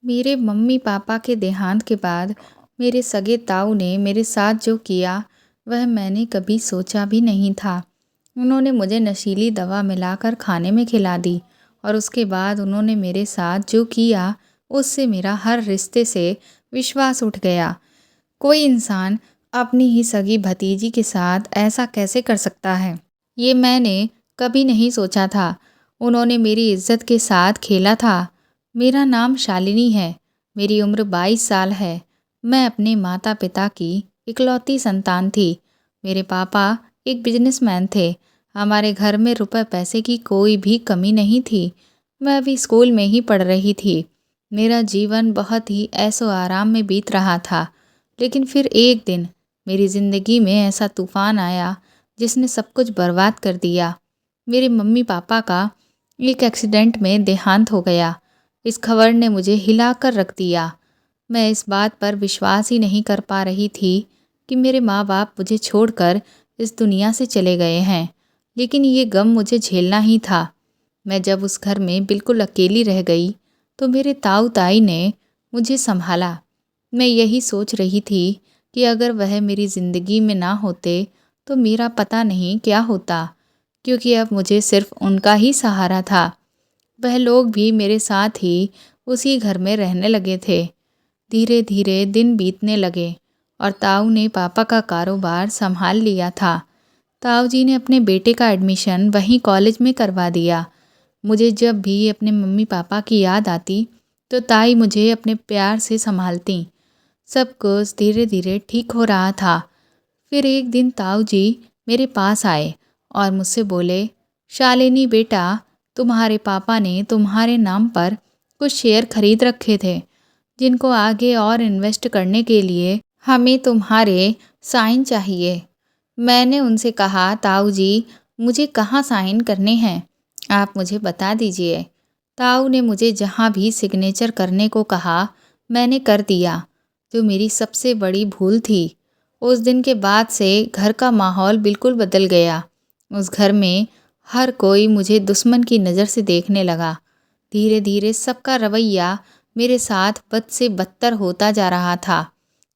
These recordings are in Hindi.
मेरे मम्मी पापा के देहांत के बाद मेरे सगे ताऊ ने मेरे साथ जो किया वह मैंने कभी सोचा भी नहीं था। उन्होंने मुझे नशीली दवा मिलाकर खाने में खिला दी और उसके बाद उन्होंने मेरे साथ जो किया उससे मेरा हर रिश्ते से विश्वास उठ गया। कोई इंसान अपनी ही सगी भतीजी के साथ ऐसा कैसे कर सकता है, ये मैंने कभी नहीं सोचा था। उन्होंने मेरी इज्जत के साथ खेला था। मेरा नाम शालिनी है। मेरी उम्र 22 साल है। मैं अपने माता पिता की इकलौती संतान थी। मेरे पापा एक बिजनेसमैन थे। हमारे घर में रुपए पैसे की कोई भी कमी नहीं थी। मैं अभी स्कूल में ही पढ़ रही थी। मेरा जीवन बहुत ही ऐशो आराम में बीत रहा था। लेकिन फिर एक दिन मेरी ज़िंदगी में ऐसा तूफ़ान आया जिसने सब कुछ बर्बाद कर दिया। मेरे मम्मी पापा का एक एक्सीडेंट में देहांत हो गया। इस खबर ने मुझे हिला कर रख दिया। मैं इस बात पर विश्वास ही नहीं कर पा रही थी कि मेरे माँ बाप मुझे छोड़कर इस दुनिया से चले गए हैं। लेकिन ये गम मुझे झेलना ही था। मैं जब उस घर में बिल्कुल अकेली रह गई तो मेरे ताऊ ताई ने मुझे संभाला। मैं यही सोच रही थी कि अगर वह मेरी ज़िंदगी में ना होते तो मेरा पता नहीं क्या होता, क्योंकि अब मुझे सिर्फ उनका ही सहारा था। वह लोग भी मेरे साथ ही उसी घर में रहने लगे थे। धीरे धीरे दिन बीतने लगे और ताऊ ने पापा का कारोबार संभाल लिया था। ताऊ जी ने अपने बेटे का एडमिशन वहीं कॉलेज में करवा दिया। मुझे जब भी अपने मम्मी पापा की याद आती तो ताई मुझे अपने प्यार से संभालती। सब कुछ धीरे धीरे ठीक हो रहा था। फिर एक दिन ताऊ जी मेरे पास आए और मुझसे बोले, शालिनी बेटा, तुम्हारे पापा ने तुम्हारे नाम पर कुछ शेयर खरीद रखे थे जिनको आगे और इन्वेस्ट करने के लिए हमें तुम्हारे साइन चाहिए। मैंने उनसे कहा, ताऊ जी मुझे कहाँ साइन करने हैं, आप मुझे बता दीजिए। ताऊ ने मुझे जहाँ भी सिग्नेचर करने को कहा मैंने कर दिया, जो मेरी सबसे बड़ी भूल थी। उस दिन के बाद से घर का माहौल बिल्कुल बदल गया। उस घर में हर कोई मुझे दुश्मन की नज़र से देखने लगा। धीरे धीरे सबका रवैया मेरे साथ बद से बदतर होता जा रहा था।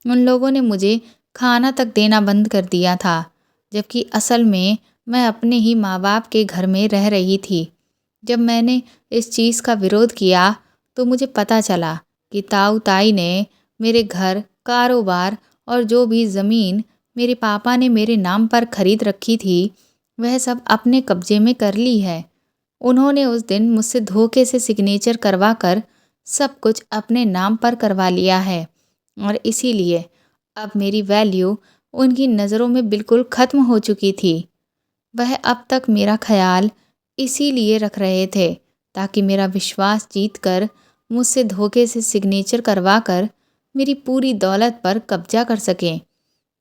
उन लोगों ने मुझे खाना तक देना बंद कर दिया था, जबकि असल में मैं अपने ही माँ बाप के घर में रह रही थी। जब मैंने इस चीज़ का विरोध किया तो मुझे पता चला कि ताऊ ताई ने मेरे घर, कारोबार और जो भी ज़मीन मेरे पापा ने मेरे नाम पर खरीद रखी थी वह सब अपने कब्जे में कर ली है। उन्होंने उस दिन मुझसे धोखे से सिग्नेचर करवा कर सब कुछ अपने नाम पर करवा लिया है और इसीलिए अब मेरी वैल्यू उनकी नज़रों में बिल्कुल ख़त्म हो चुकी थी। वह अब तक मेरा ख्याल इसीलिए रख रहे थे ताकि मेरा विश्वास जीतकर मुझसे धोखे से सिग्नेचर करवा कर मेरी पूरी दौलत पर कब्जा कर सकें।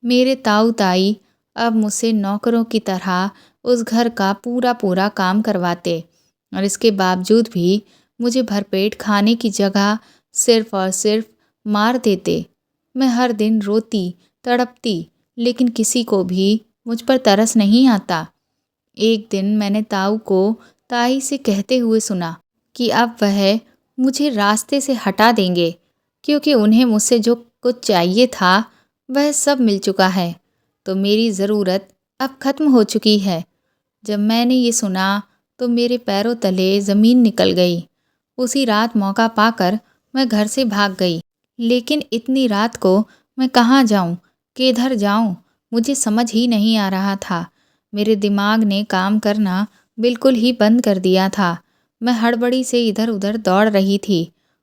मेरे ताऊ ताई अब मुझसे नौकरों की तरह उस घर का पूरा पूरा काम करवाते और इसके बावजूद भी मुझे भरपेट खाने की जगह सिर्फ और सिर्फ मार देते। मैं हर दिन रोती तड़पती, लेकिन किसी को भी मुझ पर तरस नहीं आता। एक दिन मैंने ताऊ को ताई से कहते हुए सुना कि अब वह मुझे रास्ते से हटा देंगे, क्योंकि उन्हें मुझसे जो कुछ चाहिए था वह सब मिल चुका है, तो मेरी ज़रूरत अब ख़त्म हो चुकी है। जब मैंने ये सुना तो मेरे पैरों तले ज़मीन निकल गई। उसी रात मौका पाकर मैं घर से भाग गई। लेकिन इतनी रात को मैं कहाँ जाऊँ, किधर जाऊँ, मुझे समझ ही नहीं आ रहा था। मेरे दिमाग ने काम करना बिल्कुल ही बंद कर दिया था। मैं हड़बड़ी से इधर उधर दौड़ रही थी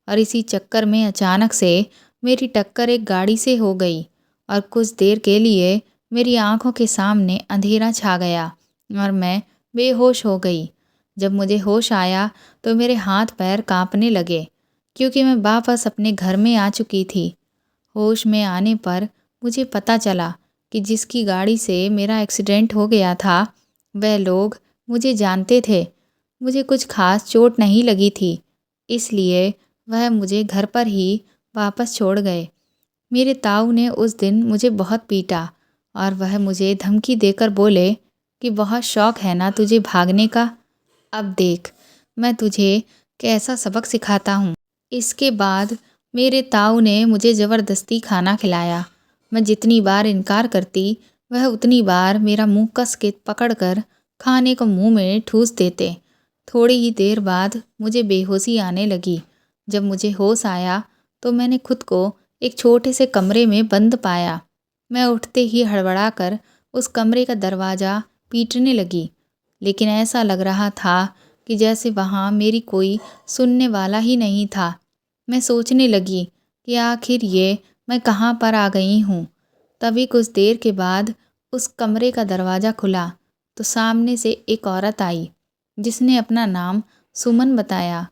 और इसी चक्कर में अचानक से मेरी टक्कर एक गाड़ी से हो गई और कुछ देर के लिए मेरी आंखों के सामने अंधेरा छा गया और मैं बेहोश हो गई। जब मुझे होश आया तो मेरे हाथ पैर कांपने लगे, क्योंकि मैं वापस अपने घर में आ चुकी थी। होश में आने पर मुझे पता चला कि जिसकी गाड़ी से मेरा एक्सीडेंट हो गया था वह लोग मुझे जानते थे। मुझे कुछ खास चोट नहीं लगी थी, इसलिए वह मुझे घर पर ही वापस छोड़ गए। मेरे ताऊ ने उस दिन मुझे बहुत पीटा और वह मुझे धमकी देकर बोले कि बहुत शौक है ना तुझे भागने का, अब देख मैं तुझे कैसा सबक सिखाता हूँ। इसके बाद मेरे ताऊ ने मुझे ज़बरदस्ती खाना खिलाया। मैं जितनी बार इनकार करती, वह उतनी बार मेरा मुंह कस के पकड़कर खाने को मुंह में ठूस देते। थोड़ी ही देर बाद मुझे बेहोशी आने लगी। जब मुझे होश आया तो मैंने खुद को एक छोटे से कमरे में बंद पाया। मैं उठते ही हड़बड़ाकर उस कमरे का दरवाज़ा पीटने लगी, लेकिन ऐसा लग रहा था कि जैसे वहाँ मेरी कोई सुनने वाला ही नहीं था। मैं सोचने लगी कि आखिर ये मैं कहाँ पर आ गई हूँ। तभी कुछ देर के बाद उस कमरे का दरवाज़ा खुला तो सामने से एक औरत आई, जिसने अपना नाम सुमन बताया।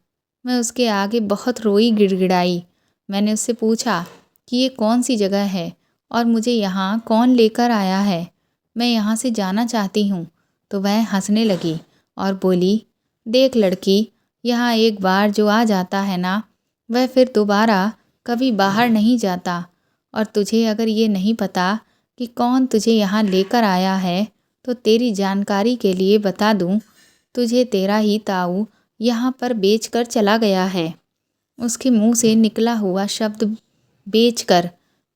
मैं उसके आगे बहुत रोई गिड़गिड़ाई। मैंने उससे पूछा कि ये कौन सी जगह है और मुझे यहाँ कौन लेकर आया है, मैं यहाँ से जाना चाहती हूँ। तो वह हंसने लगी और बोली, देख लड़की, यहाँ एक बार जो आ जाता है ना, वह फिर दोबारा कभी बाहर नहीं जाता। और तुझे अगर ये नहीं पता कि कौन तुझे यहाँ लेकर आया है, तो तेरी जानकारी के लिए बता दूँ, तुझे तेरा ही ताऊ यहाँ पर बेचकर चला गया है। उसके मुंह से निकला हुआ शब्द बेचकर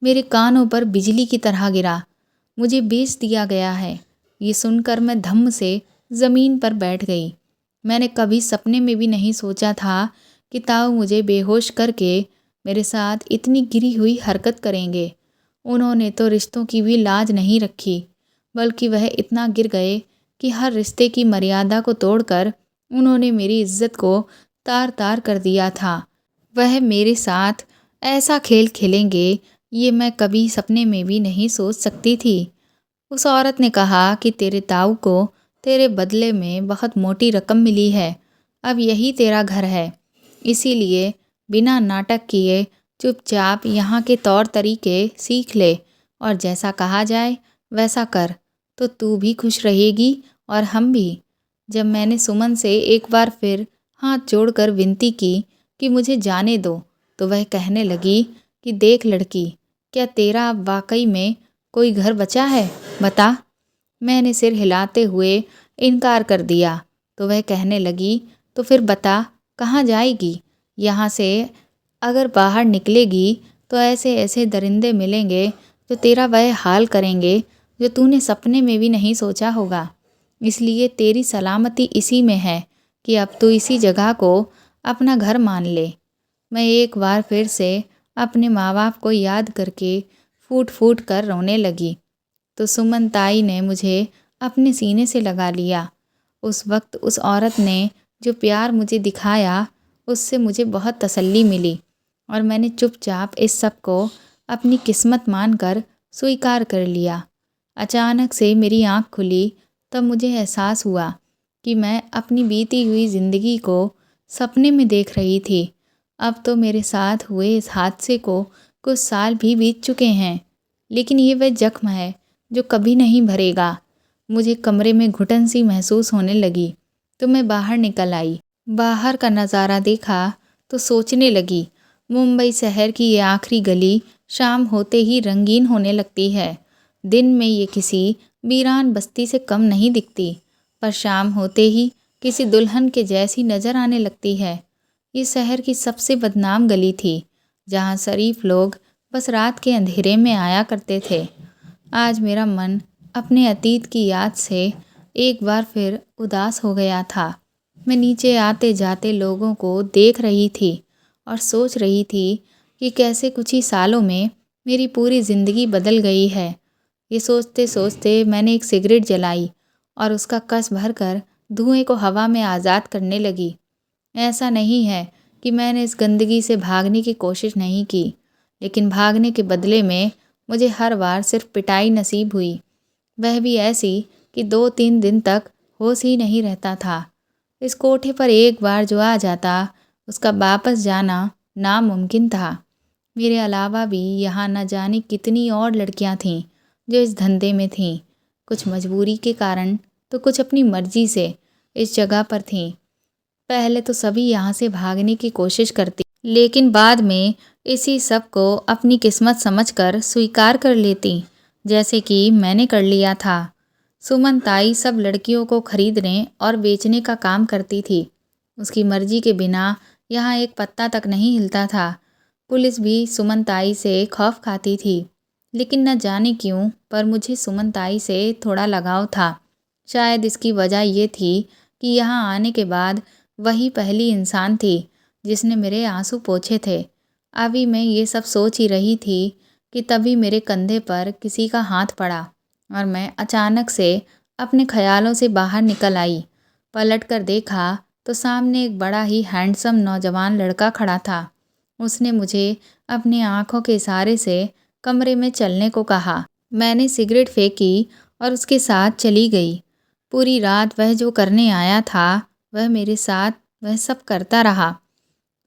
मेरे कानों पर बिजली की तरह गिरा। मुझे बेच दिया गया है, ये सुनकर मैं धम्म से ज़मीन पर बैठ गई। मैंने कभी सपने में भी नहीं सोचा था कि ताऊ मुझे बेहोश करके मेरे साथ इतनी गिरी हुई हरकत करेंगे। उन्होंने तो रिश्तों की भी लाज नहीं रखी, बल्कि वह इतना गिर गए कि हर रिश्ते की मर्यादा को तोड़कर उन्होंने मेरी इज्जत को तार तार कर दिया था। वह मेरे साथ ऐसा खेल खेलेंगे, ये मैं कभी सपने में भी नहीं सोच सकती थी। उस औरत ने कहा कि तेरे ताऊ को तेरे बदले में बहुत मोटी रकम मिली है, अब यही तेरा घर है, इसीलिए बिना नाटक किए चुपचाप यहाँ के तौर तरीके सीख ले और जैसा कहा जाए वैसा कर, तो तू भी खुश रहेगी और हम भी। जब मैंने सुमन से एक बार फिर हाथ जोड़कर विनती की कि मुझे जाने दो, तो वह कहने लगी कि देख लड़की, क्या तेरा अब वाकई में कोई घर बचा है, बता। मैंने सिर हिलाते हुए इनकार कर दिया। तो वह कहने लगी, तो फिर बता कहाँ जाएगी, यहाँ से अगर बाहर निकलेगी तो ऐसे ऐसे दरिंदे मिलेंगे जो तेरा वह हाल करेंगे जो तूने सपने में भी नहीं सोचा होगा। इसलिए तेरी सलामती इसी में है कि अब तू इसी जगह को अपना घर मान ले। मैं एक बार फिर से अपने माँ बाप को याद करके फूट फूट कर रोने लगी। तो सुमन ताई ने मुझे अपने सीने से लगा लिया। उस वक्त उस औरत ने जो प्यार मुझे दिखाया, उससे मुझे बहुत तसल्ली मिली और मैंने चुपचाप इस सब को अपनी किस्मत मानकर स्वीकार कर लिया। अचानक से मेरी आँख खुली, तब मुझे एहसास हुआ कि मैं अपनी बीती हुई ज़िंदगी को सपने में देख रही थी। अब तो मेरे साथ हुए इस हादसे को कुछ साल भी बीत चुके हैं, लेकिन ये वह जख्म है जो कभी नहीं भरेगा। मुझे कमरे में घुटन सी महसूस होने लगी तो मैं बाहर निकल आई। बाहर का नज़ारा देखा तो सोचने लगी, मुंबई शहर की ये आखिरी गली शाम होते ही रंगीन होने लगती है। दिन में ये किसी वीरान बस्ती से कम नहीं दिखती, पर शाम होते ही किसी दुल्हन के जैसी नज़र आने लगती है। ये शहर की सबसे बदनाम गली थी, जहाँ शरीफ लोग बस रात के अंधेरे में आया करते थे। आज मेरा मन अपने अतीत की याद से एक बार फिर उदास हो गया था। मैं नीचे आते जाते लोगों को देख रही थी और सोच रही थी कि कैसे कुछ ही सालों में मेरी पूरी ज़िंदगी बदल गई है। ये सोचते सोचते मैंने एक सिगरेट जलाई और उसका कस भरकर धुएं को हवा में आज़ाद करने लगी। ऐसा नहीं है कि मैंने इस गंदगी से भागने की कोशिश नहीं की, लेकिन भागने के बदले में मुझे हर बार सिर्फ पिटाई नसीब हुई, वह भी ऐसी कि 2-3 दिन तक होश ही नहीं रहता था। इस कोठे पर एक बार जो आ जाता, उसका वापस जाना नामुमकिन था। मेरे अलावा भी यहाँ न जाने कितनी और लड़कियाँ थीं जो इस धंधे में थीं, कुछ मजबूरी के कारण तो कुछ अपनी मर्जी से इस जगह पर थीं। पहले तो सभी यहाँ से भागने की कोशिश करती, लेकिन बाद में इसी सब को अपनी किस्मत समझकर स्वीकार कर लेती, जैसे कि मैंने कर लिया था। सुमन ताई सब लड़कियों को खरीदने और बेचने का काम करती थी। उसकी मर्जी के बिना यहाँ एक पत्ता तक नहीं हिलता था। पुलिस भी सुमन ताई से खौफ खाती थी, लेकिन न जाने क्यों पर मुझे सुमन ताई से थोड़ा लगाव था। शायद इसकी वजह ये थी कि यहाँ आने के बाद वही पहली इंसान थी जिसने मेरे आंसू पोंछे थे। अभी मैं ये सब सोच ही रही थी कि तभी मेरे कंधे पर किसी का हाथ पड़ा और मैं अचानक से अपने ख्यालों से बाहर निकल आई। पलट कर देखा तो सामने एक बड़ा ही हैंडसम नौजवान लड़का खड़ा था। उसने मुझे अपनी आंखों के इशारे से कमरे में चलने को कहा। मैंने सिगरेट फेंकी और उसके साथ चली गई। पूरी रात वह जो करने आया था वह मेरे साथ वह सब करता रहा।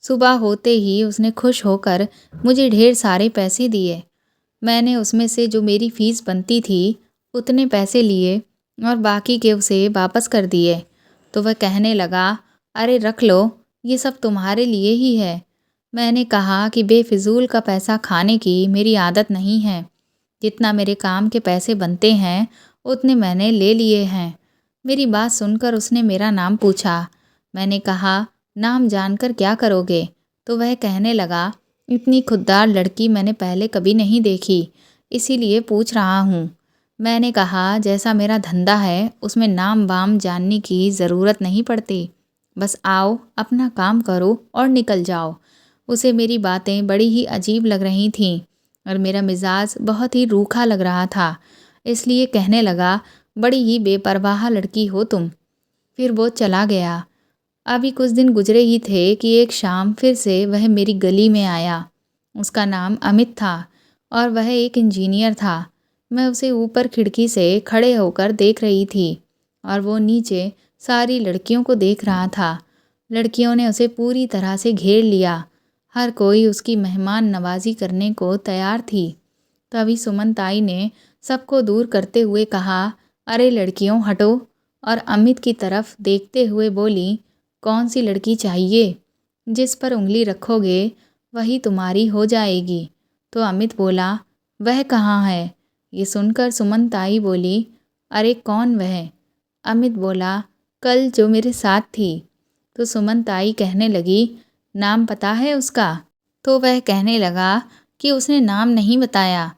सुबह होते ही उसने खुश होकर मुझे ढेर सारे पैसे दिए। मैंने उसमें से जो मेरी फ़ीस बनती थी उतने पैसे लिए और बाकी के उसे वापस कर दिए। तो वह कहने लगा, अरे रख लो, ये सब तुम्हारे लिए ही है। मैंने कहा कि बेफिजूल का पैसा खाने की मेरी आदत नहीं है। जितना मेरे काम के पैसे बनते हैं उतने मैंने ले लिए हैं। मेरी बात सुनकर उसने मेरा नाम पूछा। मैंने कहा, नाम जानकर क्या करोगे? तो वह कहने लगा, इतनी खुददार लड़की मैंने पहले कभी नहीं देखी, इसीलिए पूछ रहा हूँ। मैंने कहा, जैसा मेरा धंधा है उसमें नाम वाम जानने की ज़रूरत नहीं पड़ती, बस आओ अपना काम करो और निकल जाओ। उसे मेरी बातें बड़ी ही अजीब लग रही थीं और मेरा मिजाज बहुत ही रूखा लग रहा था, इसलिए कहने लगा, बड़ी ही बेपरवाह लड़की हो तुम। फिर वो चला गया। अभी कुछ दिन गुजरे ही थे कि एक शाम फिर से वह मेरी गली में आया। उसका नाम अमित था और वह एक इंजीनियर था। मैं उसे ऊपर खिड़की से खड़े होकर देख रही थी और वो नीचे सारी लड़कियों को देख रहा था। लड़कियों ने उसे पूरी तरह से घेर लिया। हर कोई उसकी मेहमान नवाजी करने को तैयार थी। तभी सुमन ताई ने सबको दूर करते हुए कहा, अरे लड़कियों हटो, और अमित की तरफ देखते हुए बोली, कौन सी लड़की चाहिए? जिस पर उंगली रखोगे वही तुम्हारी हो जाएगी। तो अमित बोला, वह कहाँ है? ये सुनकर सुमन ताई बोली, अरे कौन वह? अमित बोला, कल जो मेरे साथ थी। तो सुमन ताई कहने लगी, नाम पता है उसका? तो वह कहने लगा कि उसने नाम नहीं बताया।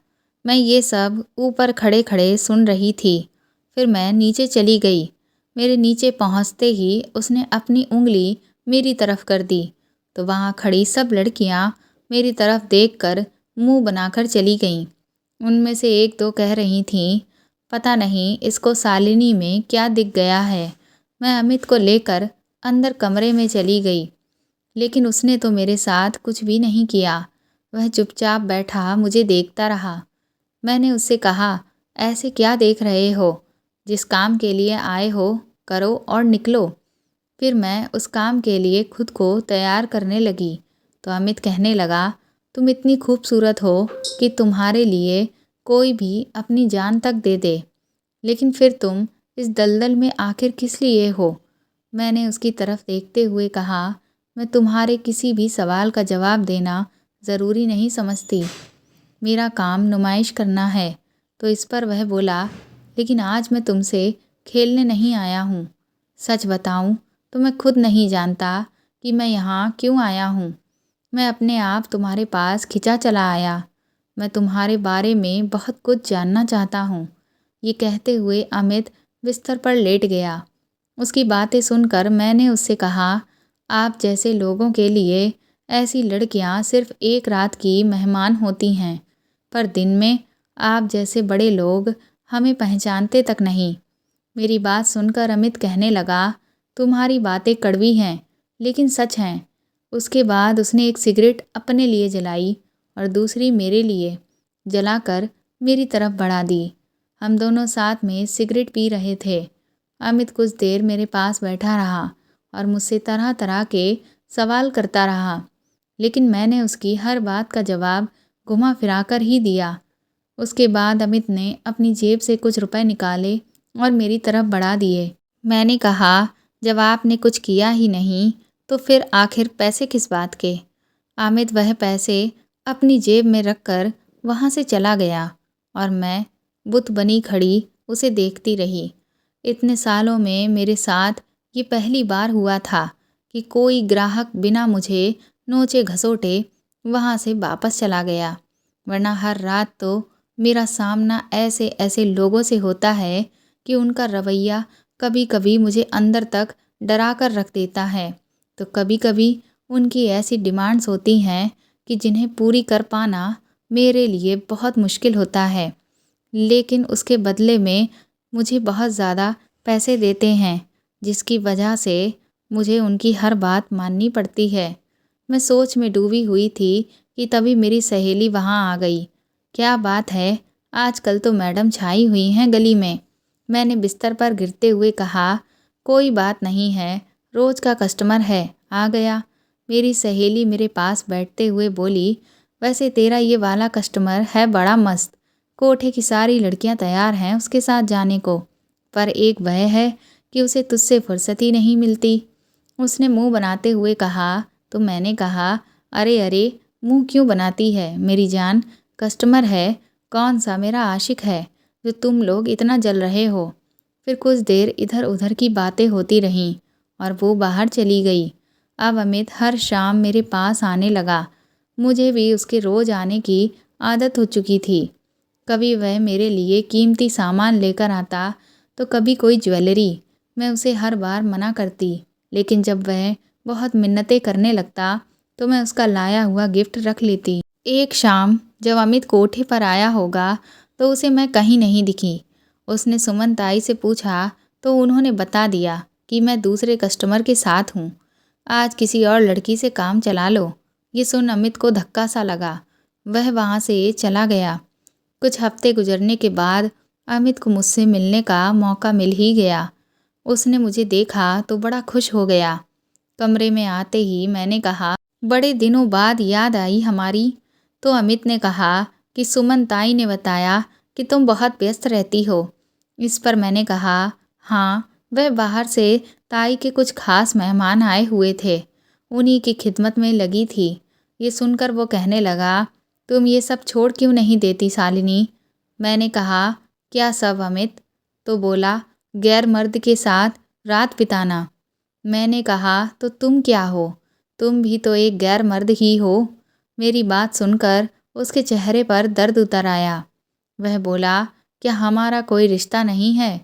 मैं ये सब ऊपर खड़े खड़े सुन रही थी। फिर मैं नीचे चली गई। मेरे नीचे पहुंचते ही उसने अपनी उंगली मेरी तरफ कर दी तो वहाँ खड़ी सब लड़कियाँ मेरी तरफ देखकर मुंह बनाकर चली गईं। उनमें से एक दो कह रही थीं, पता नहीं इसको शालिनी में क्या दिख गया है। मैं अमित को लेकर अंदर कमरे में चली गई, लेकिन उसने तो मेरे साथ कुछ भी नहीं किया। वह चुपचाप बैठा मुझे देखता रहा। मैंने उससे कहा, ऐसे क्या देख रहे हो? जिस काम के लिए आए हो करो और निकलो। फिर मैं उस काम के लिए खुद को तैयार करने लगी तो अमित कहने लगा, तुम इतनी खूबसूरत हो कि तुम्हारे लिए कोई भी अपनी जान तक दे दे, लेकिन फिर तुम इस दलदल में आखिर किस लिए हो? मैंने उसकी तरफ देखते हुए कहा, मैं तुम्हारे किसी भी सवाल का जवाब देना ज़रूरी नहीं समझती। मेरा काम नुमाइश करना है। तो इस पर वह बोला, लेकिन आज मैं तुमसे खेलने नहीं आया हूँ। सच बताऊँ तो मैं खुद नहीं जानता कि मैं यहाँ क्यों आया हूँ। मैं अपने आप तुम्हारे पास खिंचा चला आया। मैं तुम्हारे बारे में बहुत कुछ जानना चाहता हूँ। ये कहते हुए अमित बिस्तर पर लेट गया। उसकी बातें सुनकर मैंने उससे कहा, आप जैसे लोगों के लिए ऐसी लड़कियाँ सिर्फ एक रात की मेहमान होती हैं, पर दिन में आप जैसे बड़े लोग हमें पहचानते तक नहीं। मेरी बात सुनकर अमित कहने लगा, तुम्हारी बातें कड़वी हैं लेकिन सच हैं। उसके बाद उसने एक सिगरेट अपने लिए जलाई और दूसरी मेरे लिए जलाकर मेरी तरफ बढ़ा दी। हम दोनों साथ में सिगरेट पी रहे थे। अमित कुछ देर मेरे पास बैठा रहा और मुझसे तरह तरह के सवाल करता रहा, लेकिन मैंने उसकी हर बात का जवाब घुमा फिरा कर ही दिया। उसके बाद अमित ने अपनी जेब से कुछ रुपए निकाले और मेरी तरफ बढ़ा दिए। मैंने कहा, जब आपने कुछ किया ही नहीं तो फिर आखिर पैसे किस बात के? अमित वह पैसे अपनी जेब में रखकर वहाँ से चला गया और मैं बुत बनी खड़ी उसे देखती रही। इतने सालों में मेरे साथ ये पहली बार हुआ था कि कोई ग्राहक बिना मुझे नोचे घसोटे वहाँ से वापस चला गया। वरना हर रात तो मेरा सामना ऐसे ऐसे लोगों से होता है कि उनका रवैया कभी कभी मुझे अंदर तक डरा कर रख देता है। तो कभी कभी उनकी ऐसी डिमांड्स होती हैं कि जिन्हें पूरी कर पाना मेरे लिए बहुत मुश्किल होता है, लेकिन उसके बदले में मुझे बहुत ज़्यादा पैसे देते हैं, जिसकी वजह से मुझे उनकी हर बात माननी पड़ती है। मैं सोच में डूबी हुई थी कि तभी मेरी सहेली वहाँ आ गई। क्या बात है, आजकल तो मैडम छाई हुई हैं गली में। मैंने बिस्तर पर गिरते हुए कहा, कोई बात नहीं है, रोज़ का कस्टमर है, आ गया। मेरी सहेली मेरे पास बैठते हुए बोली, वैसे तेरा ये वाला कस्टमर है बड़ा मस्त, कोठे की सारी लड़कियां तैयार हैं उसके साथ जाने को, पर एक वह है कि उसे तुझसे फुर्सत ही नहीं मिलती। उसने मुंह बनाते हुए कहा। तो मैंने कहा, अरे अरे, मुंह क्यों बनाती है मेरी जान, कस्टमर है, कौन सा मेरा आशिक है जो तुम लोग इतना जल रहे हो। फिर कुछ देर इधर उधर की बातें होती रहीं और वो बाहर चली गई। अब अमित हर शाम मेरे पास आने लगा। मुझे भी उसके रोज़ आने की आदत हो चुकी थी। कभी वह मेरे लिए कीमती सामान लेकर आता तो कभी कोई ज्वेलरी। मैं उसे हर बार मना करती, लेकिन जब वह बहुत मिन्नतें करने लगता तो मैं उसका लाया हुआ गिफ्ट रख लेती। एक शाम जब अमित कोठे पर आया होगा तो उसे मैं कहीं नहीं दिखी। उसने सुमन ताई से पूछा तो उन्होंने बता दिया कि मैं दूसरे कस्टमर के साथ हूँ, आज किसी और लड़की से काम चला लो। ये सुन अमित को धक्का सा लगा। वह वहाँ से चला गया। कुछ हफ्ते गुजरने के बाद अमित को मुझसे मिलने का मौका मिल ही गया। उसने मुझे देखा तो बड़ा खुश हो गया। कमरे में आते ही मैंने कहा, बड़े दिनों बाद याद आई हमारी। तो अमित ने कहा कि सुमन ताई ने बताया कि तुम बहुत व्यस्त रहती हो। इस पर मैंने कहा, हाँ, वह बाहर से ताई के कुछ खास मेहमान आए हुए थे, उन्हीं की खिदमत में लगी थी। ये सुनकर वो कहने लगा, तुम ये सब छोड़ क्यों नहीं देती शालिनी। मैंने कहा, क्या सब अमित। तो बोला, गैर मर्द के साथ रात बिताना। मैंने कहा, तो तुम क्या हो, तुम भी तो एक गैर मर्द ही हो। मेरी बात सुनकर उसके चेहरे पर दर्द उतर आया। वह बोला, क्या हमारा कोई रिश्ता नहीं है।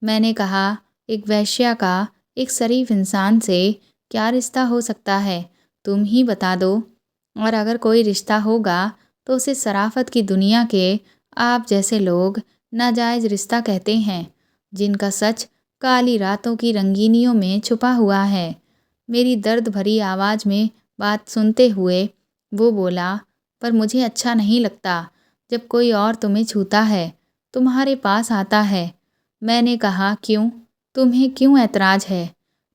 मैंने कहा, एक वेश्या का एक शरीफ इंसान से क्या रिश्ता हो सकता है, तुम ही बता दो। और अगर कोई रिश्ता होगा तो उसे शराफत की दुनिया के आप जैसे लोग नाजायज़ रिश्ता कहते हैं, जिनका सच काली रातों की रंगीनियों में छुपा हुआ है। मेरी दर्द भरी आवाज़ में बात सुनते हुए वो बोला, पर मुझे अच्छा नहीं लगता जब कोई और तुम्हें छूता है, तुम्हारे पास आता है। मैंने कहा, क्यों, तुम्हें क्यों ऐतराज़ है,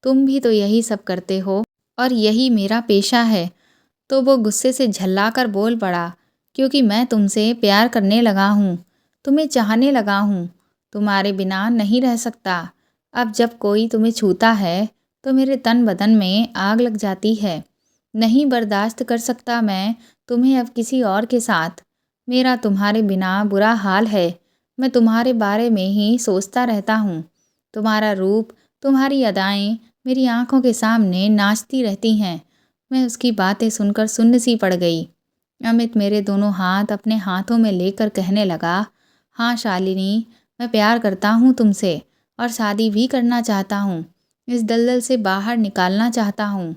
तुम भी तो यही सब करते हो और यही मेरा पेशा है। तो वो गुस्से से झल्लाकर बोल पड़ा, क्योंकि मैं तुमसे प्यार करने लगा हूँ, तुम्हें चाहने लगा हूँ, तुम्हारे बिना नहीं रह सकता। अब जब कोई तुम्हें छूता है तो मेरे तन बदन में आग लग जाती है। नहीं बर्दाश्त कर सकता मैं तुम्हें अब किसी और के साथ। मेरा तुम्हारे बिना बुरा हाल है। मैं तुम्हारे बारे में ही सोचता रहता हूँ। तुम्हारा रूप, तुम्हारी अदाएं मेरी आंखों के सामने नाचती रहती हैं। मैं उसकी बातें सुनकर सुन्न सी पड़ गई। अमित मेरे दोनों हाथ अपने हाथों में लेकर कहने लगा, हाँ शालिनी, मैं प्यार करता हूँ तुमसे और शादी भी करना चाहता हूँ। इस दलदल से बाहर निकालना चाहता हूँ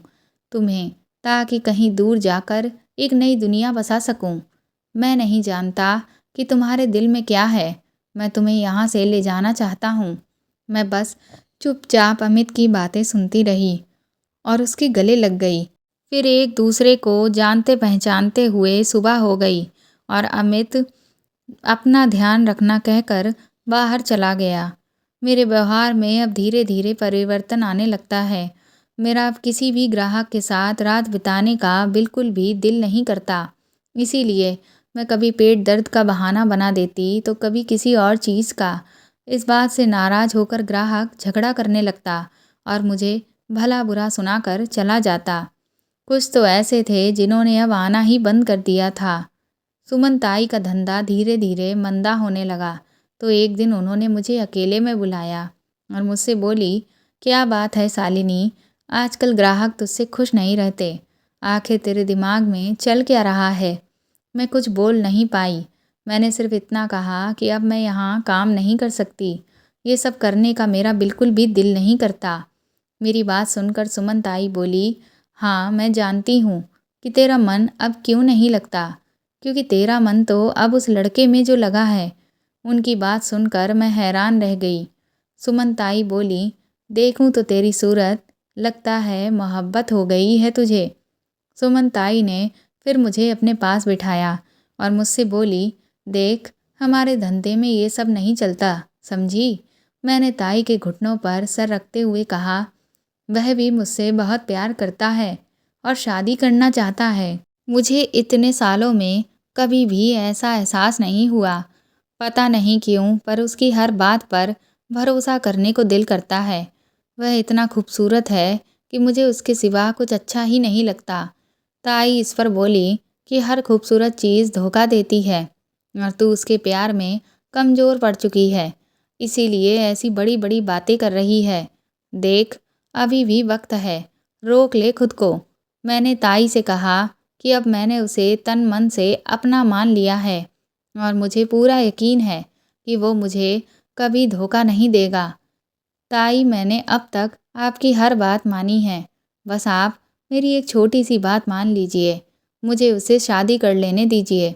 तुम्हें, ताकि कहीं दूर जाकर एक नई दुनिया बसा सकूँ। मैं नहीं जानता कि तुम्हारे दिल में क्या है, मैं तुम्हें यहाँ से ले जाना चाहता हूँ। मैं बस चुपचाप अमित की बातें सुनती रही और उसके गले लग गई। फिर एक दूसरे को जानते पहचानते हुए सुबह हो गई और अमित अपना ध्यान रखना कहकर बाहर चला गया। मेरे व्यवहार में अब धीरे धीरे परिवर्तन आने लगता है। मेरा अब किसी भी ग्राहक के साथ रात बिताने का बिल्कुल भी दिल नहीं करता। इसीलिए मैं कभी पेट दर्द का बहाना बना देती तो कभी किसी और चीज़ का। इस बात से नाराज़ होकर ग्राहक झगड़ा करने लगता और मुझे भला बुरा सुनाकर चला जाता। कुछ तो ऐसे थे जिन्होंने अब आना ही बंद कर दिया था। सुमन ताई का धंधा धीरे धीरे मंदा होने लगा तो एक दिन उन्होंने मुझे अकेले में बुलाया और मुझसे बोली, क्या बात है शालिनी, आजकल ग्राहक तुझसे खुश नहीं रहते, आखिर तेरे दिमाग में चल क्या रहा है? मैं कुछ बोल नहीं पाई। मैंने सिर्फ इतना कहा कि अब मैं यहाँ काम नहीं कर सकती। ये सब करने का मेरा बिल्कुल भी दिल नहीं करता। मेरी बात सुनकर सुमन ताई बोली, हाँ मैं जानती हूँ कि तेरा मन अब क्यों नहीं लगता, क्योंकि तेरा मन तो अब उस लड़के में जो लगा है। उनकी बात सुनकर मैं हैरान रह गई। सुमन ताई बोली, देखूँ तो तेरी सूरत, लगता है मोहब्बत हो गई है तुझे। सुमन ताई ने फिर मुझे अपने पास बिठाया और मुझसे बोली, देख हमारे धंधे में ये सब नहीं चलता, समझी। मैंने ताई के घुटनों पर सर रखते हुए कहा, वह भी मुझसे बहुत प्यार करता है और शादी करना चाहता है। मुझे इतने सालों में कभी भी ऐसा एहसास नहीं हुआ। पता नहीं क्यों, पर उसकी हर बात पर भरोसा करने को दिल करता है। वह इतना खूबसूरत है कि मुझे उसके सिवा कुछ अच्छा ही नहीं लगता। ताई इस पर बोली कि हर खूबसूरत चीज़ धोखा देती है और तू उसके प्यार में कमज़ोर पड़ चुकी है, इसीलिए ऐसी बड़ी बड़ी बातें कर रही है। देख, अभी भी वक्त है, रोक ले खुद को। मैंने ताई से कहा कि अब मैंने उसे तन मन से अपना मान लिया है और मुझे पूरा यकीन है कि वो मुझे कभी धोखा नहीं देगा। ताई, मैंने अब तक आपकी हर बात मानी है, बस आप मेरी एक छोटी सी बात मान लीजिए, मुझे उससे शादी कर लेने दीजिए।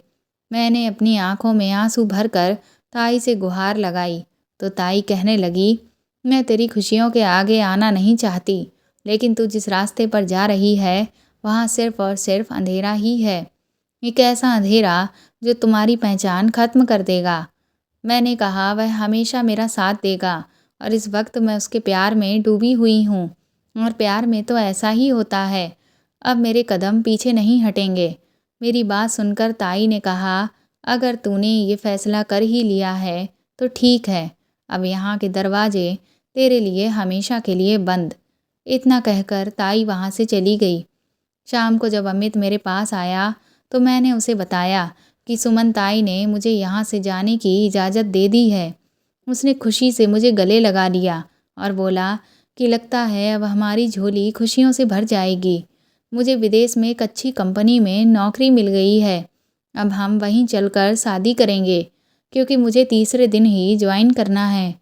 मैंने अपनी आंखों में आंसू भरकर ताई से गुहार लगाई तो ताई कहने लगी, मैं तेरी खुशियों के आगे आना नहीं चाहती, लेकिन तू जिस रास्ते पर जा रही है वहाँ सिर्फ और सिर्फ अंधेरा ही है। एक ऐसा अंधेरा जो तुम्हारी पहचान खत्म कर देगा। मैंने कहा, वह हमेशा मेरा साथ देगा और इस वक्त मैं उसके प्यार में डूबी हुई हूँ और प्यार में तो ऐसा ही होता है। अब मेरे कदम पीछे नहीं हटेंगे। मेरी बात सुनकर ताई ने कहा, अगर तूने ये फैसला कर ही लिया है तो ठीक है, अब यहाँ के दरवाजे तेरे लिए हमेशा के लिए बंद। इतना कहकर ताई वहाँ से चली गई। शाम को जब अमित मेरे पास आया तो मैंने उसे बताया कि सुमन ताई ने मुझे यहाँ से जाने की इजाज़त दे दी है। उसने खुशी से मुझे गले लगा लिया और बोला कि लगता है अब हमारी झोली खुशियों से भर जाएगी। मुझे विदेश में एक अच्छी कंपनी में नौकरी मिल गई है। अब हम वहीं चलकर शादी करेंगे, क्योंकि मुझे तीसरे दिन ही ज्वाइन करना है।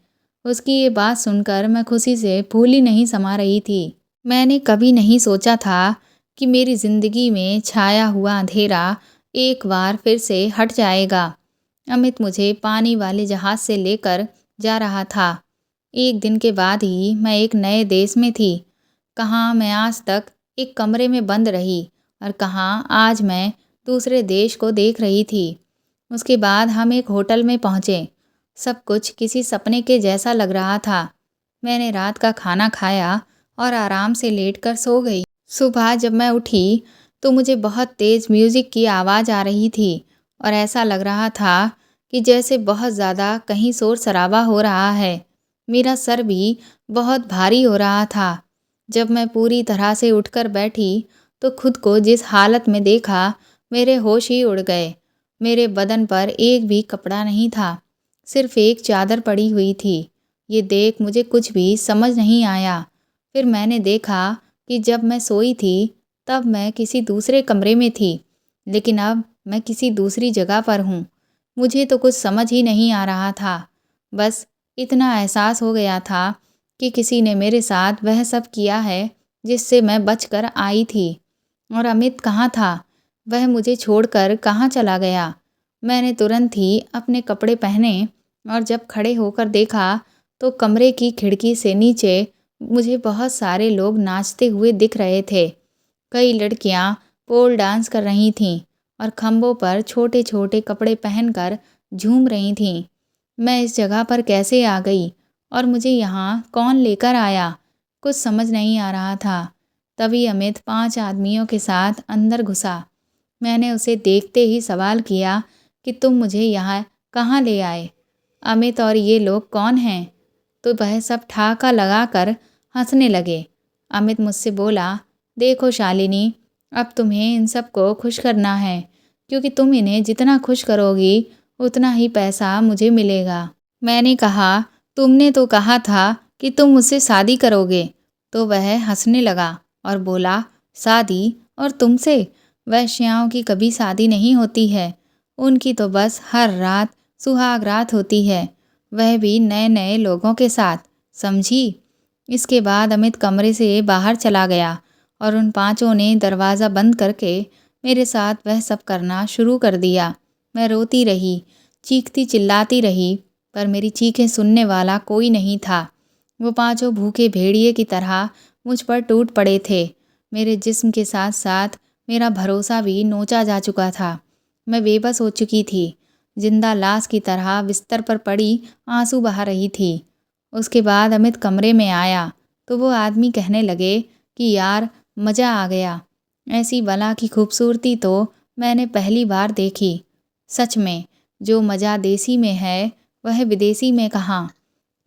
उसकी ये बात सुनकर मैं खुशी से फूल ही नहीं समा रही थी। मैंने कभी नहीं सोचा था कि मेरी ज़िंदगी में छाया हुआ अंधेरा एक बार फिर से हट जाएगा। अमित मुझे पानी वाले जहाज़ से लेकर जा रहा था। एक दिन के बाद ही मैं एक नए देश में थी। कहाँ मैं आज तक एक कमरे में बंद रही और कहाँ आज मैं दूसरे देश को देख रही थी। उसके बाद हम एक होटल में पहुँचे। सब कुछ किसी सपने के जैसा लग रहा था। मैंने रात का खाना खाया और आराम से लेटकर सो गई। सुबह जब मैं उठी तो मुझे बहुत तेज़ म्यूज़िक की आवाज़ आ रही थी और ऐसा लग रहा था कि जैसे बहुत ज़्यादा कहीं शोर शराबा हो रहा है। मेरा सर भी बहुत भारी हो रहा था। जब मैं पूरी तरह से उठकर बैठी तो खुद को जिस हालत में देखा, मेरे होश ही उड़ गए। मेरे बदन पर एक भी कपड़ा नहीं था, सिर्फ एक चादर पड़ी हुई थी। ये देख मुझे कुछ भी समझ नहीं आया। फिर मैंने देखा कि जब मैं सोई थी तब मैं किसी दूसरे कमरे में थी, लेकिन अब मैं किसी दूसरी जगह पर हूँ। मुझे तो कुछ समझ ही नहीं आ रहा था। बस इतना एहसास हो गया था कि किसी ने मेरे साथ वह सब किया है जिससे मैं बचकर आई थी। और अमित कहाँ था? वह मुझे छोड़कर कहाँ चला गया? मैंने तुरंत ही अपने कपड़े पहने और जब खड़े होकर देखा तो कमरे की खिड़की से नीचे मुझे बहुत सारे लोग नाचते हुए दिख रहे थे। कई लड़कियां पोल डांस कर रही थीं और खंभों पर छोटे छोटे कपड़े पहनकर झूम रही थीं। मैं इस जगह पर कैसे आ गई और मुझे यहाँ कौन लेकर आया? कुछ समझ नहीं आ रहा था। तभी अमित 5 आदमियों के साथ अंदर घुसा। मैंने उसे देखते ही सवाल किया कि तुम मुझे यहाँ कहाँ ले आए? अमित और ये लोग कौन हैं? तो वह सब ठहाका लगाकर हंसने लगे। अमित मुझसे बोला, देखो शालिनी, अब तुम्हें इन सबको खुश करना है, क्योंकि तुम इन्हें जितना खुश करोगी उतना ही पैसा मुझे मिलेगा। मैंने कहा, तुमने तो कहा था कि तुम मुझसे शादी करोगे। तो वह हंसने लगा और बोला, शादी? और तुमसे? वैश्याओं की कभी शादी नहीं होती है, उनकी तो बस हर रात सुहाग रात होती है, वह भी नए नए लोगों के साथ, समझी? इसके बाद अमित कमरे से बाहर चला गया और उन पांचों ने दरवाज़ा बंद करके मेरे साथ वह सब करना शुरू कर दिया। मैं रोती रही, चीखती चिल्लाती रही, पर मेरी चीखें सुनने वाला कोई नहीं था। वो पांचों भूखे भेड़िए की तरह मुझ पर टूट पड़े थे। मेरे जिस्म के साथ साथ मेरा भरोसा भी नोचा जा चुका था। मैं बेबस हो चुकी थी, जिंदा लाश की तरह बिस्तर पर पड़ी आंसू बहा रही थी। उसके बाद अमित कमरे में आया तो वो आदमी कहने लगे कि यार मज़ा आ गया, ऐसी बला की खूबसूरती तो मैंने पहली बार देखी। सच में जो मज़ा देसी में है वह विदेशी में कहाँ।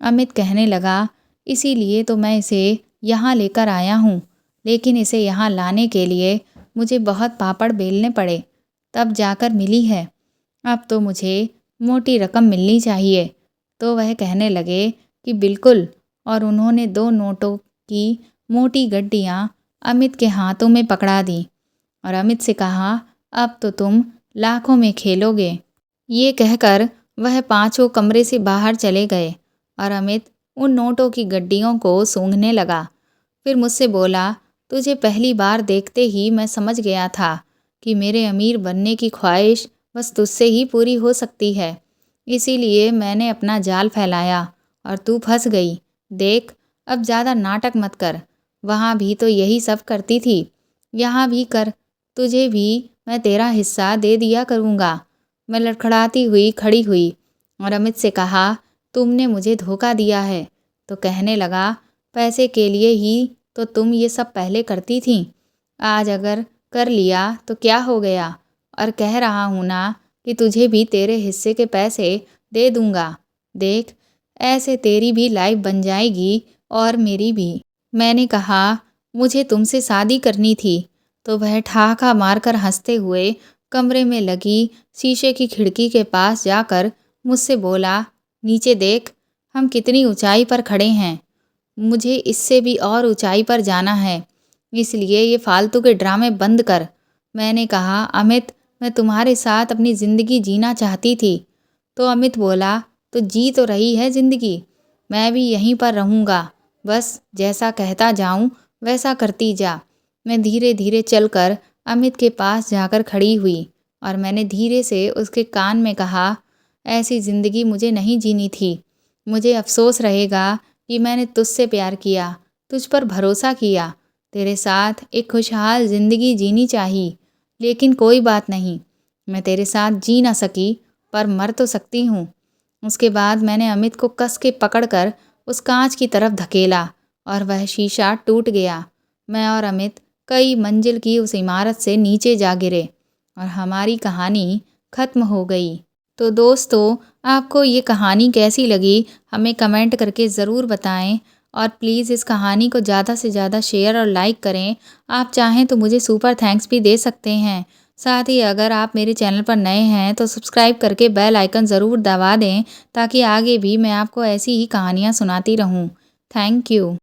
अमित कहने लगा, इसीलिए तो मैं इसे यहाँ लेकर आया हूँ, लेकिन इसे यहाँ लाने के लिए मुझे बहुत पापड़ बेलने पड़े, तब जाकर मिली है। अब तो मुझे मोटी रकम मिलनी चाहिए। तो वह कहने लगे कि बिल्कुल, और उन्होंने 2 नोटों की मोटी गड्डियाँ अमित के हाथों में पकड़ा दी और अमित से कहा, अब तो तुम लाखों में खेलोगे। ये कहकर वह पांचों कमरे से बाहर चले गए और अमित उन नोटों की गड्डियों को सूंघने लगा। फिर मुझसे बोला, तुझे पहली बार देखते ही मैं समझ गया था कि मेरे अमीर बनने की ख्वाहिश बस तुझसे ही पूरी हो सकती है। इसीलिए मैंने अपना जाल फैलाया और तू फंस गई। देख, अब ज़्यादा नाटक मत कर, वहाँ भी तो यही सब करती थी, यहाँ भी कर, तुझे भी मैं तेरा हिस्सा दे दिया करूँगा। मैं लड़खड़ाती हुई खड़ी हुई और अमित से कहा, तुमने मुझे धोखा दिया है। तो कहने लगा, पैसे के लिए ही तो तुम ये सब पहले करती थी, आज अगर कर लिया तो क्या हो गया। और कह रहा हूँ ना कि तुझे भी तेरे हिस्से के पैसे दे दूँगा। देख, ऐसे तेरी भी लाइफ बन जाएगी और मेरी भी। मैंने कहा, मुझे तुमसे शादी करनी थी। तो वह ठहाका मारकर हंसते हुए कमरे में लगी शीशे की खिड़की के पास जाकर मुझसे बोला, नीचे देख, हम कितनी ऊंचाई पर खड़े हैं। मुझे इससे भी और ऊंचाई पर जाना है, इसलिए ये फालतू के ड्रामे बंद कर। मैंने कहा, अमित, मैं तुम्हारे साथ अपनी ज़िंदगी जीना चाहती थी। तो अमित बोला, तो जी तो रही है ज़िंदगी, मैं भी यहीं पर रहूँगा, बस जैसा कहता जाऊँ वैसा करती जा। मैं धीरे धीरे चलकर अमित के पास जाकर खड़ी हुई और मैंने धीरे से उसके कान में कहा, ऐसी ज़िंदगी मुझे नहीं जीनी थी। मुझे अफसोस रहेगा कि मैंने तुझसे प्यार किया, तुझ पर भरोसा किया, तेरे साथ एक खुशहाल ज़िंदगी जीनी चाहिए। लेकिन कोई बात नहीं, मैं तेरे साथ जी ना सकी, पर मर तो सकती हूँ। उसके बाद मैंने अमित को कस के पकड़कर उस कांच की तरफ धकेला और वह शीशा टूट गया। मैं और अमित कई मंजिल की उस इमारत से नीचे जा गिरे और हमारी कहानी ख़त्म हो गई। तो दोस्तों, आपको ये कहानी कैसी लगी हमें कमेंट करके ज़रूर बताएं और प्लीज़ इस कहानी को ज़्यादा से ज़्यादा शेयर और लाइक करें। आप चाहें तो मुझे सुपर थैंक्स भी दे सकते हैं। साथ ही अगर आप मेरे चैनल पर नए हैं तो सब्सक्राइब करके बेल आइकन ज़रूर दबा दें, ताकि आगे भी मैं आपको ऐसी ही कहानियाँ सुनाती रहूँ। Thank you.